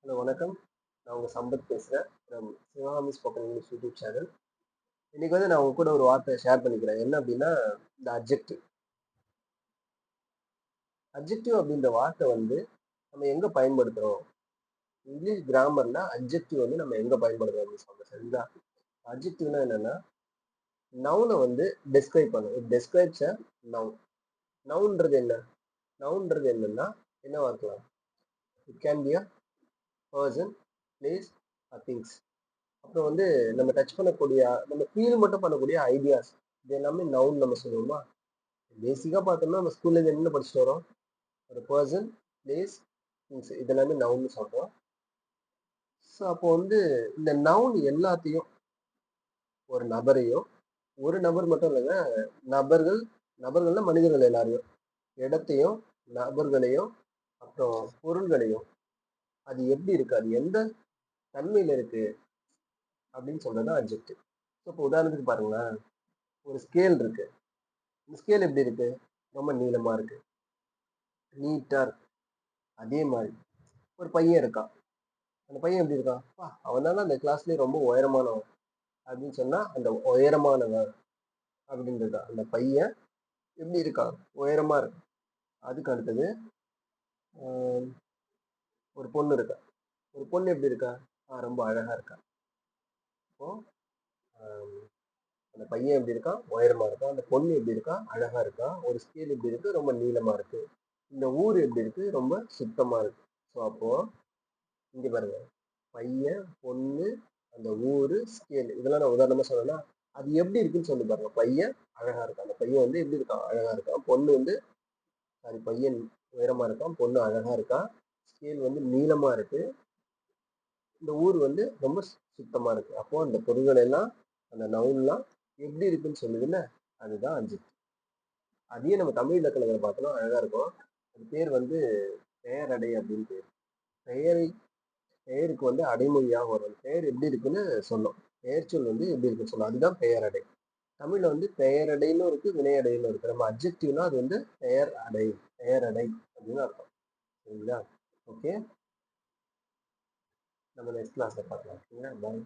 Hello வணக்கம். நான் உங்க சம்பத் பேசுறேன். From Sivakami spoken English YouTube channel. இன்னைக்கு வந்து நான் உங்க கூட ஒரு வார்த்தை ஷேர் பண்ணிக்கிறேன். என்ன அப்படின்னா, இந்த அட்ஜெக்டிவ். அட்ஜெக்டிவ் அப்படின்ற வார்த்தை வந்து நம்ம எங்க பயன்படுத்துறோம்? இங்கிலீஷ் கிராமர்ல அட்ஜெக்டிவ் வந்து நம்ம எங்க பயன்படுத்துறோம் அப்படின்னு சொல்றேன். சரிங்களா? அட்ஜெக்டிவ்னா என்னன்னா, நவுன வந்து டெஸ்கிரைப் பண்ணும். It டெஸ்கிரைப்ஸ் a noun. நவுன்றது என்ன? நவுன்றது என்னன்னா, என்னவா இருக்கலாம்? It can be a person, place or things. அப்புறம் வந்து நம்ம டச் பண்ணக்கூடிய, நம்ம ஃபீல் மட்டும் பண்ணக்கூடிய ஐடியாஸ். இது எல்லாமே நவுன் நம்ம சொல்லுவோமா? பேசிக்கா பார்த்தோம்னா நம்ம ஸ்கூல்ல இருந்து என்ன படிச்சுட்டு வரோம்? ஒரு பர்சன், பிளேஸ், திங்ஸ் இது எல்லாமே நவுன்னு சொல்றோம். ஸோ அப்போ வந்து இந்த நவுன் எல்லாத்தையும் ஒரு நபரையும், ஒரு நபர் மட்டும் இல்லைங்க, நபர்கள், நபர்கள்னா மனிதர்கள் எல்லாரையும், இடத்தையும், நபர்களையும், அப்புறம் பொருள்களையும், அது எப்படி இருக்கு? அது எந்த தன்மையில இருக்கு? அப்படின்னு சொல்றது தான் அட்ஜெக்டிவ். ஸோ இப்போ உதாரணத்துக்கு பாருங்களேன், ஒரு ஸ்கேல் இருக்கு. இந்த ஸ்கேல் எப்படி இருக்கு? ரொம்ப நீளமா இருக்கு. நீட்டா இருக்கு. அதே மாதிரி ஒரு பையன் இருக்கான். அந்த பையன் எப்படி இருக்கான்? அவன் தானே அந்த கிளாஸ்லயே ரொம்ப உயரமானவன் அப்படின்னு சொன்னா அந்த உயரமானவன் அப்படின்றது அந்த பையன் எப்படி இருக்கான்? உயரமா இருக்கு. அதுக்கு அடுத்தது ஆஹ், ஒரு பொண்ணு இருக்கா. ஒரு பொண்ணு எப்படி இருக்கா? ரொம்ப அழகா இருக்கா. இப்போ ஆஹ், அந்த பையன் எப்படி இருக்கான்? உயரமா இருக்கான். அந்த பொண்ணு எப்படி இருக்கா? அழகா இருக்கா. ஒரு ஸ்கேல் எப்படி இருக்கு? ரொம்ப நீளமா இருக்கு. இந்த ஊர் எப்படி இருக்கு? ரொம்ப சுத்தமா இருக்கு. ஸோ அப்போ இங்க பாருங்க, பையன், பொண்ணு, அந்த ஊரு, ஸ்கேல் இதெல்லாம் நான் உதாரணமா சொல்லலாம். அது எப்படி இருக்குன்னு சொல்லி பாருங்க. பையன் அழகா இருக்கான். அந்த பையன் வந்து எப்படி இருக்கான்? அழகா இருக்கான். பொண்ணு வந்து சாரி பையன் உயரமா இருக்கான். பொண்ணு அழகா இருக்கா. ஸ்கேல் வந்து நீளமா இருக்கு. இந்த ஊர் வந்து ரொம்ப சுத்தமா இருக்கு. அப்போ அந்த பொருள்கள் எல்லாம், அந்த நவுன்லாம் எப்படி இருக்குன்னு சொல்லுதுல்ல, அதுதான் அட்ஜெக்டிவ். அதையே நம்ம தமிழ் இலக்கணத்துல பார்த்தோம்னா அழகா இருக்கும். அது பேர் வந்து பெயரடை அப்படின்னு பேர். பெயரை பெயருக்கு வந்து அடைமொழியா வரும். பெயர் எப்படி இருக்குன்னு சொல்லும். பெயர்ச்சொல் வந்து எப்படி இருக்குன்னு சொல்லும். அதுதான் பெயரடை. தமிழ்ல வந்து பெயரடைன்னு இருக்கு, வினையடைன்னு இருக்கு. நம்ம அட்ஜெக்டிவ்னா அது வந்து பெயர் அடை, பெயரடை அப்படின்னு அர்த்தம். சரிங்களா? ஓகே, நம்ம நெக்ஸ்ட் கிளாஸ்ல பார்க்கலாம். ஓகேங்களா? பாய்.